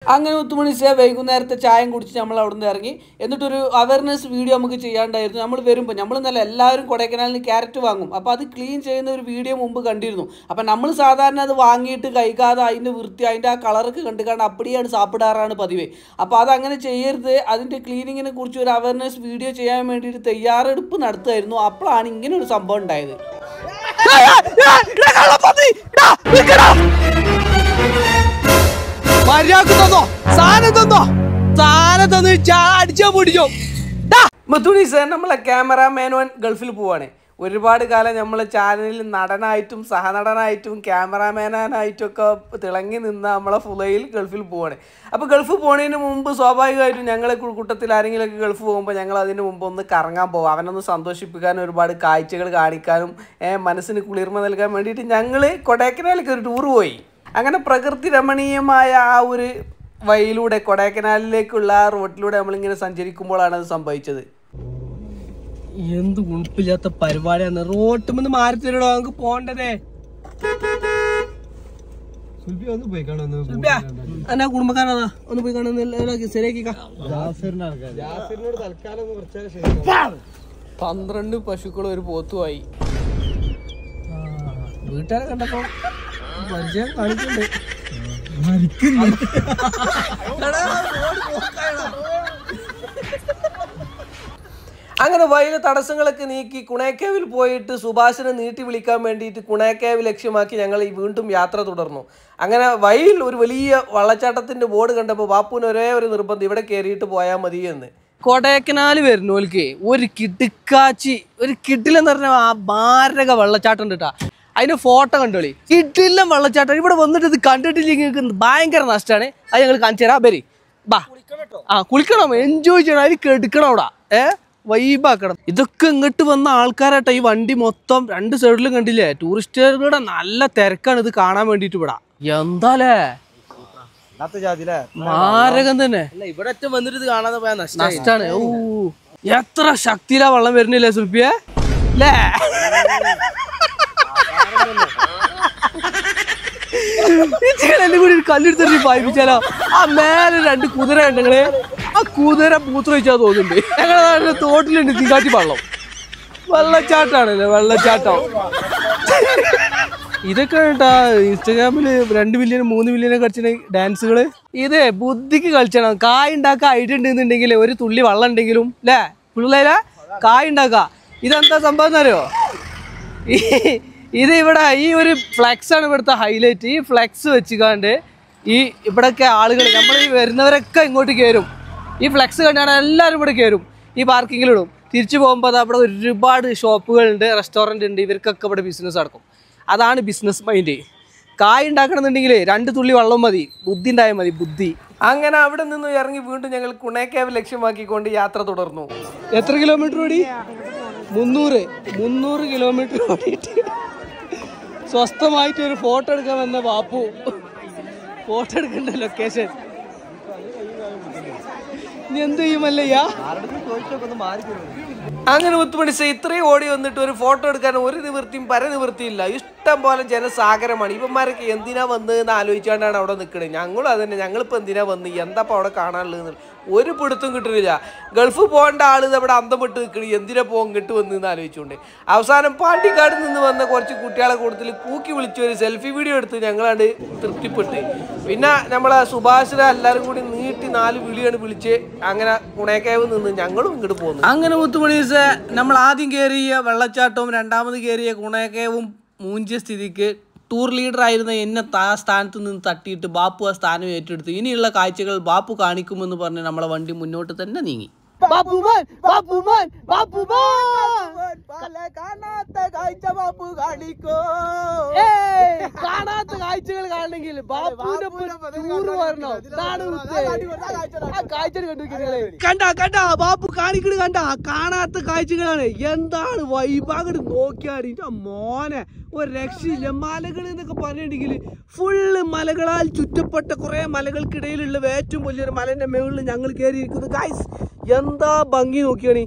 അങ്ങനെ മുത്തുമണിസേ വൈകുന്നേരത്തെ ചായം കുടിച്ച് നമ്മൾ അവിടെ നിന്ന് ഇറങ്ങി. എന്നിട്ടൊരു അവയർനെസ് വീഡിയോ നമുക്ക് ചെയ്യാണ്ടായിരുന്നു. നമ്മൾ വരുമ്പോൾ നമ്മളെന്നല്ല എല്ലാവരും കൊടൈക്കനാലിന് ക്യാരറ്റ് വാങ്ങും. അപ്പോൾ അത് ക്ലീൻ ചെയ്യുന്ന ഒരു വീഡിയോ മുമ്പ് കണ്ടിരുന്നു. അപ്പം നമ്മൾ സാധാരണ അത് വാങ്ങിയിട്ട് കഴിക്കാതെ അതിൻ്റെ വൃത്തി അതിൻ്റെ ആ കളർക്ക് കണ്ടുകൊണ്ട് അപ്പടിയാണ് സാപ്പിടാറാണ് പതിവ്. അപ്പോൾ അതങ്ങനെ ചെയ്യരുത്. അതിൻ്റെ ക്ലീനിങ്ങിനെ കുറിച്ച് ഒരു അവയർനെസ് വീഡിയോ ചെയ്യാൻ വേണ്ടിയിട്ട് തയ്യാറെടുപ്പ് നടത്തുമായിരുന്നു. അപ്പോഴാണ് ഇങ്ങനെ ഒരു സംഭവം ഉണ്ടായത്. നമ്മളെ ക്യാമറാമാനോൻ ഗൾഫിൽ പോവാണ്. ഒരുപാട് കാലം നമ്മളെ ചാനലിൽ നടനായിട്ടും സഹനടനായിട്ടും ക്യാമറാമാനായിട്ടും ഒക്കെ തിളങ്ങി നിന്ന് നമ്മളെ ഫുലയിൽ ഗൾഫിൽ പോവാണ്. അപ്പോൾ ഗൾഫ് പോകുന്നതിന് മുമ്പ് സ്വാഭാവികമായിട്ടും ഞങ്ങളെ കൂട്ടത്തിൽ ആരെങ്കിലുമൊക്കെ ഗൾഫ് പോകുമ്പോൾ ഞങ്ങൾ അതിന് മുമ്പ് ഒന്ന് കറങ്ങാൻ പോകും. അവനൊന്ന് സന്തോഷിപ്പിക്കാനും ഒരുപാട് കാഴ്ചകൾ കാണിക്കാനും മനസ്സിന് കുളിർമ നൽകാൻ വേണ്ടിയിട്ട് ഞങ്ങൾ കൊടൈക്കനാലിലേക്ക് ഒരു ടൂർ പോയി. അങ്ങനെ പ്രകൃതി രമണീയമായ ആ ഒരു വഴിയിലൂടെ കൊടൈക്കനാലിലേക്കുള്ള ആ റോട്ടിലൂടെ നമ്മളിങ്ങനെ സഞ്ചരിക്കുമ്പോഴാണ് അത് സംഭവിച്ചത്. എന്ത് ഉൾപ്പില്ലാത്ത പരിപാടിയാണ്. റോട്ടുമെന്ന് മാറി തരണോ നമുക്ക് പോണ്ടതേ. എന്നാ കുടുംബക്കാരാ ഒന്ന് പോയി കാണുന്ന ശരിയാക്കി 12 പശുക്കളും ഒരു പോത്തുമായി. വീട്ടുകാരെ കണ്ടപ്പോ പരിചയം കാണിക്കുന്നുണ്ട്. അങ്ങനെ വഴിയിലെ തടസ്സങ്ങളൊക്കെ നീക്കി കുണേക്കേവിൽ പോയിട്ട് സുഭാഷിനെ നീട്ടി വിളിക്കാൻ വേണ്ടിയിട്ട് കുണേക്കേവ് ലക്ഷ്യമാക്കി ഞങ്ങൾ വീണ്ടും യാത്ര തുടർന്നു. അങ്ങനെ വഴിയിൽ ഒരു വലിയ വെള്ളച്ചാട്ടത്തിൻ്റെ ബോർഡ് കണ്ടപ്പോൾ ബാപ്പുവിന് ഒരേ ഒരു നിർബന്ധം, ഇവിടെ കയറിയിട്ട് പോയാൽ മതി എന്ന്. കൊടൈക്കനാല് വരുന്നോൽക്ക് ഒരു കിടുക്കാച്ചി ഒരു കിട്ടിലെന്ന് പറഞ്ഞാൽ ആ മാരക വെള്ളച്ചാട്ടം ഉണ്ട് കേട്ടാ. അതിന്റെ ഫോട്ടോ കണ്ടോളി. കിട്ടില്ല വെള്ളച്ചാട്ടം. ഇവിടെ വന്നിട്ട് ഇത് കണ്ടിട്ടില്ലെങ്കിൽ ഭയങ്കര നഷ്ടമാണ്. അത് ഞങ്ങൾ കാണിച്ചു തരാം. ബരി ബാ. കുളിക്കണം, എൻജോയ് ചെയ്യണം, അതിൽ കെടുക്കണം. അവിടെ വൈബാക്കണം. ഇതൊക്കെ ഇങ്ങോട്ട് വന്ന ആൾക്കാരാട്ടെ. ഈ വണ്ടി മൊത്തം 2 സൈഡിലും കണ്ടില്ലേ, ടൂറിസ്റ്റുകളുടെ നല്ല തിരക്കാണ് ഇത് കാണാൻ വേണ്ടിട്ട്. ഇവിടെ എന്താലേ മാരകം തന്നെ. ഇവിടെ വന്നിട്ട് ഇത് കാണാതെ പോയാൽ നഷ്ടാണ്. ഓ എത്ര ശക്തിയിലാ വെള്ളം വരുന്നില്ലേ സുൽപ്പിയെ അല്ലേ? എല്ലാം കൂടി ഒരു കല്ലെടുത്തിട്ട് പായിപ്പിച്ചാലോ. ആ മേലെ 2 കുതിര ഉണ്ടെങ്കില് ആ കുതിര മൂത്ര വെച്ചാൽ തോന്നുന്നുണ്ട്. ഞങ്ങളുടെ നാട്ടിലെ തോട്ടിലുണ്ട് തിങ്കാറ്റി വെള്ളം. വെള്ളച്ചാട്ടാണല്ലേ വെള്ളച്ചാട്ടം. ഇതൊക്കെ കേട്ടാ ഇൻസ്റ്റാഗ്രാമില് 2 മില്യൺ 3 മില്യനൊക്കെ കളിച്ച ഡാൻസുകള്. ഇത് ബുദ്ധിക്ക് കളിച്ചണം. കായ് ഉണ്ടാക്കാൻ ഐഡിയ ഉണ്ടെന്നുണ്ടെങ്കിൽ ഒരു തുള്ളി വെള്ളം ഉണ്ടെങ്കിലും അല്ലേ പിള്ളേര കായ് ഉണ്ടാക്കുക. ഇതെന്താ സംഭവം എന്നറിയോ? ഇത് ഇവിടെ ഈ ഒരു ഫ്ലെക്സ് ആണ് ഇവിടുത്തെ ഹൈലൈറ്റ്. ഈ ഫ്ലെക്സ് വെച്ചുകൊണ്ട് ഈ ഇവിടെയൊക്കെ ആളുകൾ നമ്മൾ ഈ വരുന്നവരൊക്കെ ഇങ്ങോട്ട് കയറും. ഈ ഫ്ലെക്സ് കണ്ടാണ് എല്ലാവരും ഇവിടെ കയറും. ഈ പാർക്കിങ്ങിലിടും. തിരിച്ചു പോകുമ്പോൾ അവിടെ ഒരുപാട് ഷോപ്പുകളുണ്ട്, റെസ്റ്റോറൻറ്റ് ഉണ്ട്. ഇവർക്കൊക്കെ ഇവിടെ ബിസിനസ് നടക്കും. അതാണ് ബിസിനസ് മൈൻഡ്. കായ് ഉണ്ടാക്കണമെന്നുണ്ടെങ്കിൽ 2 തുള്ളി വെള്ളം മതി, ബുദ്ധി ഉണ്ടായാൽ മതി, ബുദ്ധി. അങ്ങനെ അവിടെ നിന്ന് ഇറങ്ങി വീണ്ടും ഞങ്ങൾ കുണേക്കേവ് ലക്ഷ്യമാക്കിക്കൊണ്ട് യാത്ര തുടർന്നു. എത്ര കിലോമീറ്റർ ഓടി? 300 കിലോമീറ്റർ ഓടിയിട്ട് സ്വസ്ഥമായിട്ട് ഒരു ഫോട്ടോ എടുക്കാൻ വന്ന ബാപ്പു. ഫോട്ടോ എടുക്കേണ്ട ലൊക്കേഷൻ ഇനി എന്ത് ചെയ്യുമല്ലയ്യാ? അങ്ങനെ മുത്തുമണിസ ഇത്രയും ഓടി വന്നിട്ട് ഒരു ഫോട്ടോ എടുക്കാൻ ഒരു നിവൃത്തിയും പരനിവൃത്തിയില്ല. ഇഷ്ടം പോലെ ജനസാഗരമാണ്. ഇവന്മാരൊക്കെ എന്തിനാ വന്നതെന്ന് ആലോചിച്ചാണ്ടാണ് അവിടെ നിൽക്കുന്നത്. ഞങ്ങളും അതന്നെ, ഞങ്ങളിപ്പോൾ എന്തിനാ വന്ന്, എന്താ ഇപ്പോൾ അവിടെ കാണാനുള്ളത് ഒരു പിടുത്തും കിട്ടുന്നില്ല. ഗൾഫ് പോകേണ്ട ആൾ അവിടെ അന്തം വിട്ട് നിൽക്കണി, എന്തിനാ പോകാൻ ഇങ്ങോട്ട് വന്നതെന്ന് ആലോചിച്ചുകൊണ്ട് അവസാനം പാണ്ടിക്കാട് നിന്ന് വന്ന കുറച്ച് കുട്ടികളെ കൂട്ടത്തിൽ കൂക്കി വിളിച്ച് ഒരു സെൽഫി വീഡിയോ എടുത്ത് ഞങ്ങളാണ്ട് തൃപ്തിപ്പെട്ട്. പിന്നെ നമ്മളെ സുഭാഷിനെ എല്ലാവരും കൂടി നീട്ടി 4 വിളിയാണ് വിളിച്ച് അങ്ങനെ കുണേക്കേവ് നിന്ന് ഞങ്ങളും ഇങ്ങോട്ട് പോകുന്നു. അങ്ങനെ മുത്തുമണീസ് നമ്മൾ ആദ്യം കയറിയ വെള്ളച്ചാട്ടവും 2ാമത് കയറിയ കുണേക്കേവും മൂഞ്ചിയ സ്ഥിതിക്ക് ടൂർ ലീഡർ ആയിരുന്ന എന്നെ ആ സ്ഥാനത്ത് നിന്ന് തട്ടിയിട്ട് ബാപ്പു ആ സ്ഥാനം ഏറ്റെടുത്തു. ഇനിയുള്ള കാഴ്ചകൾ ബാപ്പു കാണിക്കുമെന്ന് പറഞ്ഞ് നമ്മളെ വണ്ടി മുന്നോട്ട് തന്നെ നീങ്ങി. കാണാത്ത കാഴ്ചകൾ കാണണമെങ്കിൽ കണ്ട ബാപ്പു കാണിക്കണ്. കണ്ട കാണാത്ത കാഴ്ചകളാണ്. എന്താണ് വൈഭാഗം നോക്കിയാൽ മോനെ ഒരു രക്ഷയില്ല. മലകൾ എന്നൊക്കെ പറഞ്ഞിട്ടുണ്ടെങ്കിൽ ഫുള്ള് മലകളാൽ ചുറ്റപ്പെട്ട കുറെ മലകൾക്കിടയിലുള്ള ഏറ്റവും വലിയൊരു മലന്റെ മുകളിൽ ഞങ്ങൾ കയറിയിരിക്കുന്നു. ഗൈസ് എന്താ ഭംഗി നോക്കിയാണ്.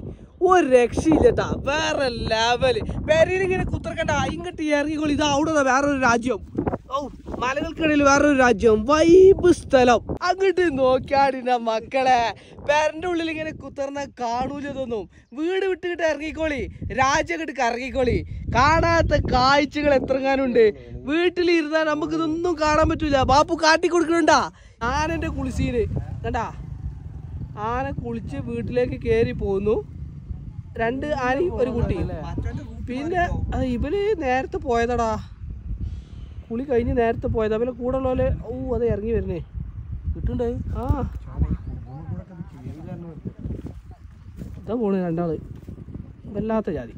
ഒരു രക്ഷയില്ലട്ടാ, വേറെ ലെവല്. പെരയിലിങ്ങനെ കുത്തിറക്കണ്ട, ഇങ്ങോട്ട് ഇറങ്ങിക്കോളി. ഇതാ അവിടെ വേറൊരു രാജ്യം. ഓ മലകൾക്കിടയിൽ വേറൊരു രാജ്യം, വൈബ് സ്ഥലം. അങ്ങോട്ട് നോക്കിയാടിന മക്കളെ, പേരന്റെ ഉള്ളിൽ ഇങ്ങനെ കുത്തർന്ന കാണൂലതൊന്നും. വീട് വിട്ടിട്ട് ഇറങ്ങിക്കോളി, രാജ്യം കിട്ട് ഇറങ്ങിക്കോളി. കാണാത്ത കാഴ്ചകൾ എത്രങ്ങാനുണ്ട്. വീട്ടിലിരുന്നാൽ നമുക്കിതൊന്നും കാണാൻ പറ്റൂല. ബാപ്പു കാട്ടി കൊടുക്കണുണ്ടാ ആനന്റെ കുളിസീന് കണ്ടാ. ആന കുളിച്ച് വീട്ടിലേക്ക് കയറി പോന്നു. 2 ആനയും ഒരു കുട്ടി. പിന്നെ ഇവര് നേരത്തെ പോയതാടാ, കുളി കഴിഞ്ഞ് നേരത്തെ പോയത്. അവരെ കൂടെ ഉള്ളവരെ അത് ഇറങ്ങി വരുന്നേ കിട്ടുണ്ടേ. ഇതാ പോണ് 2 ആള്, വല്ലാത്ത ജാതി.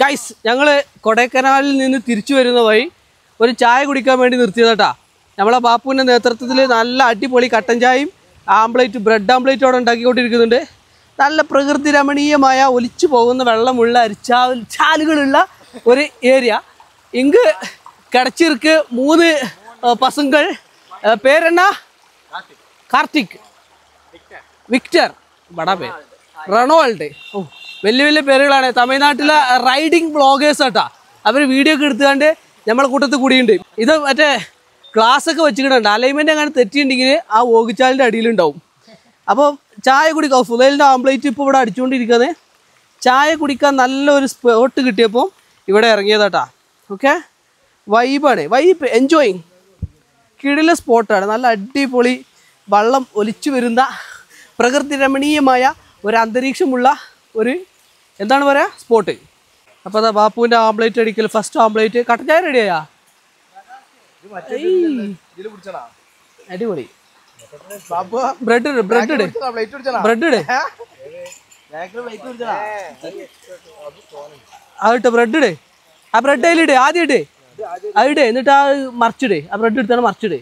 ഗൈസ്, ഞങ്ങള് കൊടൈക്കനാലിൽ നിന്ന് തിരിച്ചു വരുന്ന വഴി ഒരു ചായ കുടിക്കാൻ വേണ്ടി നിർത്തിയതാട്ടാ. നമ്മളെ ബാപ്പുവിൻ്റെ നേതൃത്വത്തിൽ നല്ല അടിപൊളി കട്ടൻ ചായയും ആംപ്ലേറ്റ്, ബ്രെഡ് ആംപ്ലേറ്റും അവിടെ ഉണ്ടാക്കിക്കൊണ്ടിരിക്കുന്നുണ്ട്. നല്ല പ്രകൃതി രമണീയമായ ഒലിച്ചു പോകുന്ന വെള്ളമുള്ള ചാലുകളുള്ള ഒരു ഏരിയ. ഇങ്ങ് കിടച്ചിർക്ക് 3 പസങ്ങൾ. പേരെന്നാ? കാർത്തിക്, വിക്ടർ, ബടാ പേര് റൊണാൾഡ്. വലിയ വലിയ പേരുകളാണ്. തമിഴ്നാട്ടിലെ റൈഡിങ് വ്ളോഗേഴ്സ് ആട്ടാ. അവർ വീഡിയോ ഒക്കെ എടുത്തുകൊണ്ട് നമ്മളെ കൂട്ടത്തിൽ കൂടിയുണ്ട്. ഇത് മറ്റേ ഗ്ലാസ് ഒക്കെ വെച്ചിട്ടുണ്ട്. അലൈൻമെന്റ് അങ്ങനെ തെറ്റിയിട്ടുണ്ടെങ്കിൽ ആ ഓഗിച്ചാലിൻ്റെ അടിയിലുണ്ടാവും. അപ്പോൾ ചായ കുടിക്കാം. ഫുലൈലിൻ്റെ ആംപ്ലേറ്റ് ഇപ്പോൾ ഇവിടെ അടിച്ചുകൊണ്ടിരിക്കുന്നത്. ചായ കുടിക്കാൻ നല്ലൊരു സ്പോട്ട് കിട്ടിയപ്പോൾ ഇവിടെ ഇറങ്ങിയതാട്ടാ. ഓക്കെ, വൈബാണ്, വൈബ് എൻജോയിങ്. കിടില സ്പോട്ടാണ്. നല്ല അടിപൊളി വെള്ളം ഒലിച്ചു വരുന്ന പ്രകൃതി രമണീയമായ ഒരു അന്തരീക്ഷമുള്ള ഒരു എന്താണ് പറയുക സ്പോട്ട്. അപ്പോൾ അതാ ബാപ്പുവിൻ്റെ ആംപ്ലേറ്റ് അടിക്കൽ. ഫസ്റ്റ് ആംപ്ലേറ്റ്. കട്ടൻ ചായ റെഡിയായാ? അടിപൊളി. ബ്രെഡ് ഇട്, ബ്രെഡ് ഇട്, ബ്രെഡ് ഇട്. അതിട്ട് ബ്രെഡ് ഇട്. ആ ബ്രെഡ് അതിലിട്, ആദ്യം ഇട്, അതിട്. എന്നിട്ട് ആ മറിച്ചിട്. ആ ബ്രെഡ് എടുത്താണ് മറിച്ചിട്.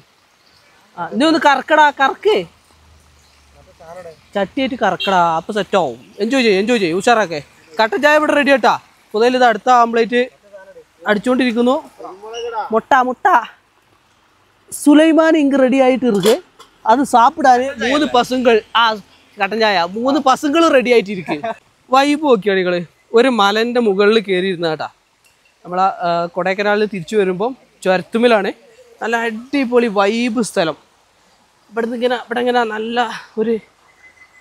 നീ ഒന്ന് കറക്കടാ, കറക്ക്, ചട്ടിയായിട്ട് കറക്കടാ. അപ്പൊ സെറ്റാവും. എൻജോയ് ചെയ്യും, എൻജോയ് ചെയ്യും, ഉഷാറാക്കെ. കട്ടൻ ചായ ഇവിടെ റെഡി ആട്ടാ. പുതിയ ഇത് അടുത്ത ആംപ്ലേറ്റ് അടിച്ചുകൊണ്ടിരിക്കുന്നു. മുട്ട മുട്ട സുലൈമാൻ ഇങ്ങ് റെഡി ആയിട്ട് ഇருக்கு. അത് സാപ്പിടാൻ 3 പസങ്ങൾ. ആ കട്ടൻ ചായ 3 പസങ്ങളും റെഡി ആയിട്ടിരിക്കും. വൈബ് നോക്കിയാണ് നിങ്ങള്. ഒരു മലന്റെ മുകളിൽ കയറിയിരുന്ന കേട്ടാ. നമ്മളെ കൊടൈക്കനാലിൽ തിരിച്ചു വരുമ്പം ചുരത്തുമ്മലാണ്. നല്ല അടിപൊളി വൈബ് സ്ഥലം. ഇവിടെ ഇങ്ങനെ നല്ല ഒരു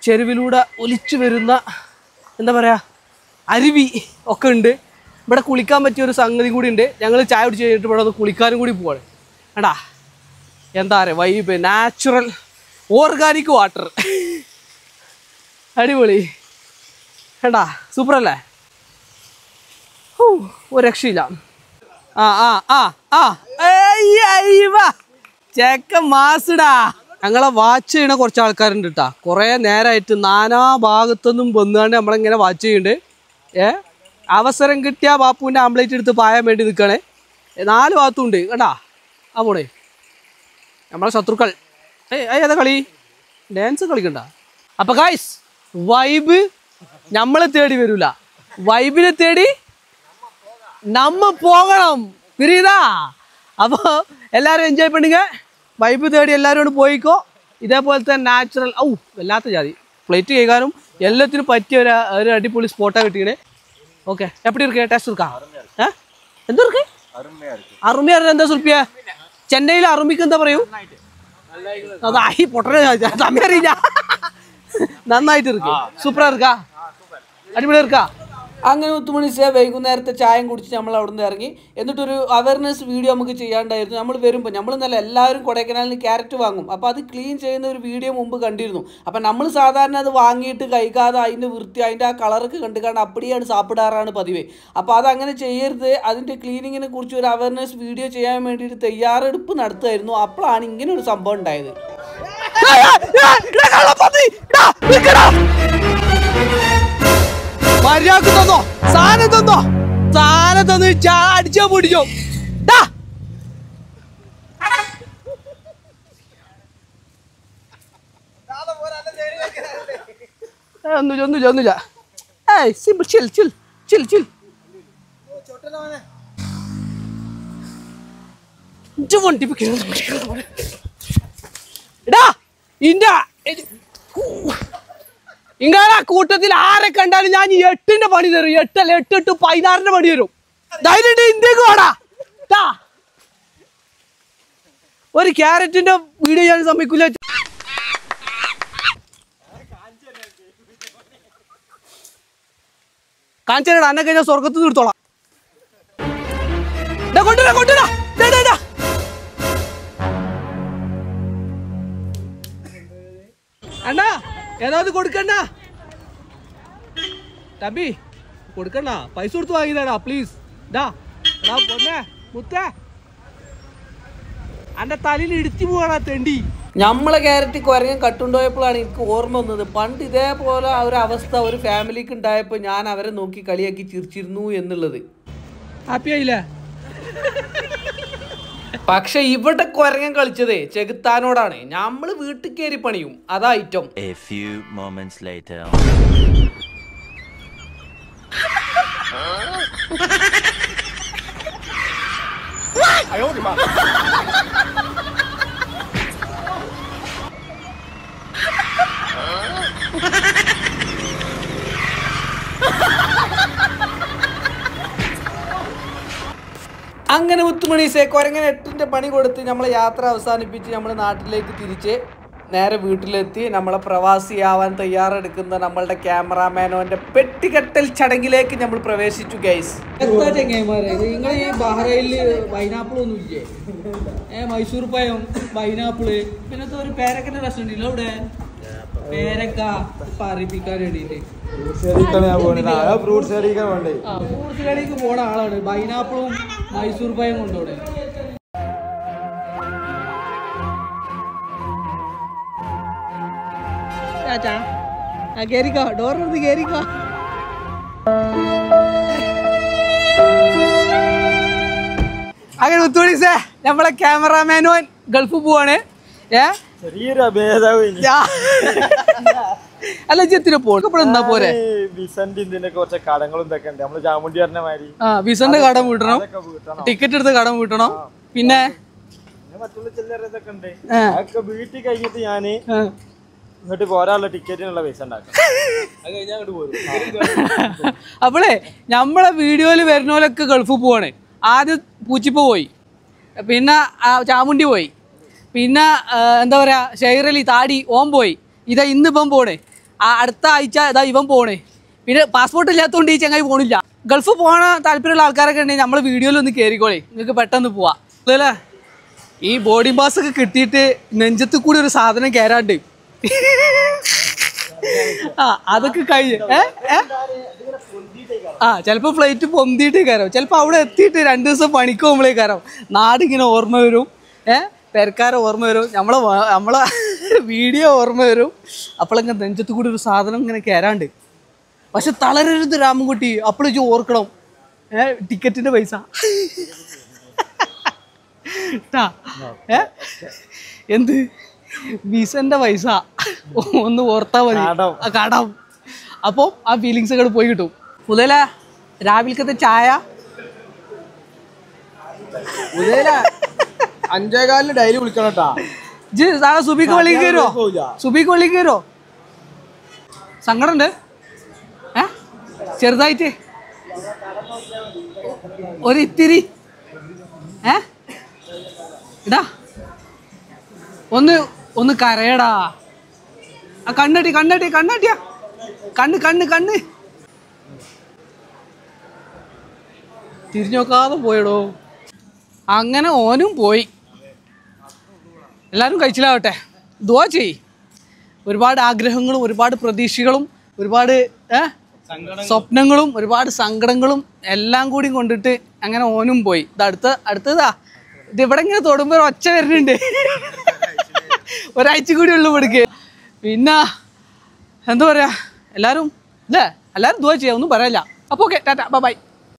ചെരുവിലൂടെ ഒലിച്ചു വരുന്ന എന്താ പറയുക അരുവി ഒക്കെ ഉണ്ട്. ഇവിടെ കുളിക്കാൻ പറ്റിയ ഒരു സംഗതി കൂടി ഉണ്ട്. ഞങ്ങൾ ചായ കുടിച്ച് കഴിഞ്ഞിട്ട് ഇവിടെ ഒന്ന് കുളിക്കാനും കൂടി പോവാണ്. എടാ എന്താ പറയുക വൈബ്, നാച്ചുറൽ ഓർഗാനിക് വാട്ടർ. അടിപൊളി. എടാ സൂപ്പറല്ലേ? ഒരു രക്ഷയില്ല. ചെക്ക മാസടാ. ഞങ്ങളെ വാച്ച് ചെയ്യണ കുറച്ച് ആൾക്കാരുണ്ട് കേട്ടാ. കുറേ നേരമായിട്ട് നാനാ ഭാഗത്തൊന്നും വന്നുകൊണ്ട് നമ്മളിങ്ങനെ വാച്ച് ചെയ്യുന്നുണ്ട്. അവസരം കിട്ടിയ ബാപ്പുവിൻ്റെ ആംപ്ലേറ്റ് എടുത്ത് പായാൻ വേണ്ടി നിൽക്കണേ. 4 ഭാഗത്തും ഉണ്ട് കേട്ടാ. ആ പോണേ നമ്മളെ ശത്രുക്കൾ. ഏതാ കളി? ഡാൻസ് കളിക്കണ്ട. അപ്പൊ ഗായ്സ്, വൈബ് നമ്മളെ തേടി വരൂല, വൈബിനെ തേടി നമ്മ പോകണം. പിരീതാ. അപ്പോൾ എല്ലാവരും എൻജോയ് പണിക. വൈബ് തേടി എല്ലാവരും കൊണ്ട് പോയിക്കോ. ഇതേപോലത്തെ നാച്ചുറൽ വല്ലാത്ത ജാതി പ്ലേറ്റ് കഴിക്കാനും എല്ലാത്തിനും പറ്റിയ ഒരു അടിപൊളി സ്പോട്ടാണ് കിട്ടിയത്. ഓക്കെ, എപ്പടി ഇருக்கு? ടേസ്റ്റ് இருக்கா? എന്താ இருக்கு? അറുമ എന്താ സുൽപ്പിയ? ചെന്നൈയിൽ അറുമിക്ക് എന്താ പറയൂ? അതായി പൊട്ടനെ അറിയില്ല. നന്നായിട്ട് ഇருக்கு. സൂപ്പറാ இருக்கா? അടിപൊളി இருக்கா? അങ്ങനെ 10 മണി വൈകുന്നേരത്തെ ചായം കുടിച്ച് നമ്മൾ അവിടെ നിന്ന് ഇറങ്ങി. എന്നിട്ടൊരു അവയർനെസ് വീഡിയോ നമുക്ക് ചെയ്യാണ്ടായിരുന്നു. നമ്മൾ വരുമ്പോൾ നമ്മൾ നല്ല എല്ലാവരും കൊടൈക്കനാലിന് ക്യാരറ്റ് വാങ്ങും. അപ്പോൾ അത് ക്ലീൻ ചെയ്യുന്ന ഒരു വീഡിയോ മുമ്പ് കണ്ടിരുന്നു. അപ്പം നമ്മൾ സാധാരണ അത് വാങ്ങിയിട്ട് കഴിക്കാതെ അതിൻ്റെ വൃത്തി, അതിൻ്റെ ആ കളറൊക്കെ കണ്ടുകൊണ്ട് അപ്പടിയാണ് സാപ്പിടാറാണ് പതിവ്. അപ്പോൾ അതങ്ങനെ ചെയ്യരുത്. അതിൻ്റെ ക്ലീനിങ്ങിനെ കുറിച്ച് ഒരു അവയർനെസ് വീഡിയോ ചെയ്യാൻ വേണ്ടിയിട്ട് തയ്യാറെടുപ്പ് നടത്തുമായിരുന്നു. അപ്പോഴാണ് ഇങ്ങനെ ഒരു സംഭവം ഉണ്ടായത്. മര്യാദക്ക് തന്നോ, സാധനം തന്നോ, സാധനം തന്നു അടിച്ചോ പൊടിച്ചോ. ഒന്നുമില്ല. സിമ്പിൾ ചിൽ ചിൽ ചിൽ ചിൽ. ഇങ്ങനെ കൂട്ടത്തിൽ ആരെ കണ്ടാലും ഞാൻ 8ന്റെ പണി തരും. 8 16ന്റെ പണി തരും. ധൈര്യം ഇന്ത്യക്ക് വേടാ. ഒരു ക്യാരറ്റിന്റെ വീഡിയോ ഞാൻ സമ്മതിക്കില്ല. കാഞ്ചനടാ അന്നൊക്കെ ഞാൻ സ്വർഗത്ത് നിർത്തോളാം. കൊണ്ടുവരാ അണ്ണാ ഏതാவது കൊടുക്കണ്ട തമ്പി, കൊടുക്കണ്ട, പൈസ കൊടുത്ത് വാങ്ങിയതാടാ പ്ലീസ്. മുത്തേ അന്റെ തലയിൽ ഇടിച്ചു പോവാടാ തെണ്ടി. നമ്മളെ ക്യാരറ്റ് കുരങ്ങൻ കട്ടുണ്ടോയപ്പോഴാണ് എനിക്ക് ഓർമ്മ വന്നത്, പണ്ട് ഇതേപോലെ ഒരു അവസ്ഥ ഒരു ഫാമിലിക്ക് ഉണ്ടായപ്പോൾ ഞാൻ അവരെ നോക്കി കളിയാക്കി ചിരിച്ചിരുന്നു എന്നുള്ളത്. ഹാപ്പി ആയില്ലേ? പക്ഷെ ഇവിടെ കുരങ്ങൻ കളിച്ചതേ ചെകുത്താനോടാണ്. നമ്മള് വീട്ടിൽ കയറി പണിയും, അതാ ഐറ്റം. അങ്ങനെ മുത്തുമണീസെ കുരങ്ങനെ 8ന്റെ പണി കൊടുത്ത് നമ്മളെ യാത്ര അവസാനിപ്പിച്ച് നമ്മൾ നാട്ടിലേക്ക് തിരിച്ച് നേരെ വീട്ടിലെത്തി. നമ്മളെ പ്രവാസിയാവാൻ തയ്യാറെടുക്കുന്ന നമ്മളുടെ ക്യാമറാമാനോന്റെ പെട്ടികെട്ടൽ ചടങ്ങിലേക്ക് നമ്മൾ പ്രവേശിച്ചു ഗൈസ്. നിങ്ങൾ ഈ ബഹ്റൈനില് പൈനാപ്പിൾ ഒന്നും ഇല്ലേ? മൈസൂർ പഴം, പൈനാപ്പിള്, പിന്നത്തെ ഒരു പേരക്കന്റെ റെസ്റ്റോറന്റ് ഇല്ല ഇവിടെ? പേരക്ക പറയിപ്പിക്കാൻ വേണ്ടിട്ട് ഫ്രൂട്ട്സ് കടയിലേക്ക് പോണ ആളാണ്. പൈനാപ്പിളും മൈസൂർ പഴം കൊണ്ടോടെ. കേറിക്കോ, ഡോറിനടുത്ത് കേറിക്കോ. അങ്ങനെ മുത്തുമണീസേ നമ്മളെ ക്യാമറാമാനോൻ ഗൾഫ് പോവാണ്. അല്ല ചെത്തിന് പോണെന്നാ പോരെ. വിസന്റെ കടം വീട്ടണം, ടിക്കറ്റ് എടുത്ത് കടം വീട്ടണം, പിന്നെ വീട്ടിൽ കഴിഞ്ഞിട്ട് ഞാന് ഇങ്ങോട്ട് പോരാനുള്ള ടിക്കറ്റിനുള്ള പൈസ ഉണ്ടാക്കാം. അപ്പോളേ നമ്മളെ വീഡിയോയില് വരുന്നോലൊക്കെ ഗൾഫിൽ പോവാണ്. ആദ്യം പൂച്ചിപ്പ പോയി, പിന്നെ ചാമുണ്ടി പോയി, പിന്നെ എന്താ പറയാ ഷെയറലി താടി ഓൻ പോയി. ഇതാ ഇന്നിപ്പം പോണേ, അടുത്ത ആഴ്ച ഇതാ ഇവൻ പോണേ. പിന്നെ പാസ്പോർട്ട് ഇല്ലാത്തതുകൊണ്ട് ഈ ചങ്ങായി പോണില്ല. ഗൾഫ് പോകാൻ താല്പര്യമുള്ള ആൾക്കാരൊക്കെ ഉണ്ടെങ്കിൽ നമ്മളെ വീഡിയോയിൽ ഒന്ന് കയറിക്കോളേ, നിങ്ങൾക്ക് പെട്ടെന്ന് പോവാം. അതല്ലേ ഈ ബോർഡിംഗ് പാസ് ഒക്കെ കിട്ടിയിട്ട് നെഞ്ചത്ത് കൂടി ഒരു സാധനം കയറാണ്ട് അതൊക്കെ കഴിഞ്ഞ് ചിലപ്പോൾ ഫ്ലൈറ്റ് പൊന്തിയിട്ടേ കയറാം, ചിലപ്പോൾ അവിടെ എത്തിയിട്ട് 2 ദിവസം പണിക്ക് പോകുമ്പോഴേ കയറാം. നാടിങ്ങനെ ഓർമ്മ വരും, പെരക്കാരെ ഓർമ്മ വരും, നമ്മളെ വീഡിയോ ഓർമ്മ വരും. അപ്പോഴൊക്കെ നെഞ്ചത്ത് കൂടി ഒരു സാധനം ഇങ്ങനെ കയറാണ്ട്. പക്ഷെ തളരരുത് രാമൻകുട്ടി, അപ്പോഴേക്കും ഓർക്കണം ടിക്കറ്റിന്റെ പൈസ. എന്ത് വിസന്റെ പൈസ ഒന്ന് ഓർത്താ മതി, കടം. അപ്പോൾ ആ ഫീലിങ്സ് ഒക്കെ പോയി കിട്ടും. മുതല രാവിലത്തെ ചായ 5:15 ഡെയിലി വിളിക്കണം കേട്ടാ. സുബിക്ക് വെളിക്ക് കയറോ? സുബിക്ക് വെളിക്ക് കയറോ? സങ്കടമുണ്ട് ചെറുതായിട്ട് ഒരു ഇത്തിരി. ഇടാ ഒന്ന് കരയടാ. ആ കണ്ണട്ടിയാ കണ്ണ് തിരിഞ്ഞു നോക്കാതെ പോയടോ. അങ്ങനെ ഓനും പോയി. എല്ലാവരും കഴിച്ചിലാവട്ടെ, ദുആ ചെയ്യ്. ഒരുപാട് ആഗ്രഹങ്ങളും ഒരുപാട് പ്രതീക്ഷകളും ഒരുപാട് സ്വപ്നങ്ങളും ഒരുപാട് സങ്കടങ്ങളും എല്ലാം കൂടി കൊണ്ടിട്ട് അങ്ങനെ ഓനും പോയി. അടുത്തതാ ഇത് ഇവിടെ ഇങ്ങനെ തൊടുമ്പോൾ ഒച്ച വരുന്നുണ്ട്. ഒരാഴ്ച കൂടി ഉള്ളു ഇവിടേക്ക്. പിന്നെ എന്താ പറയാ, എല്ലാവരും ദുആ ചെയ്യാം, ഒന്നും പറയല്ല. അപ്പോൾ ഓക്കെ, ടാറ്റ, ബൈ.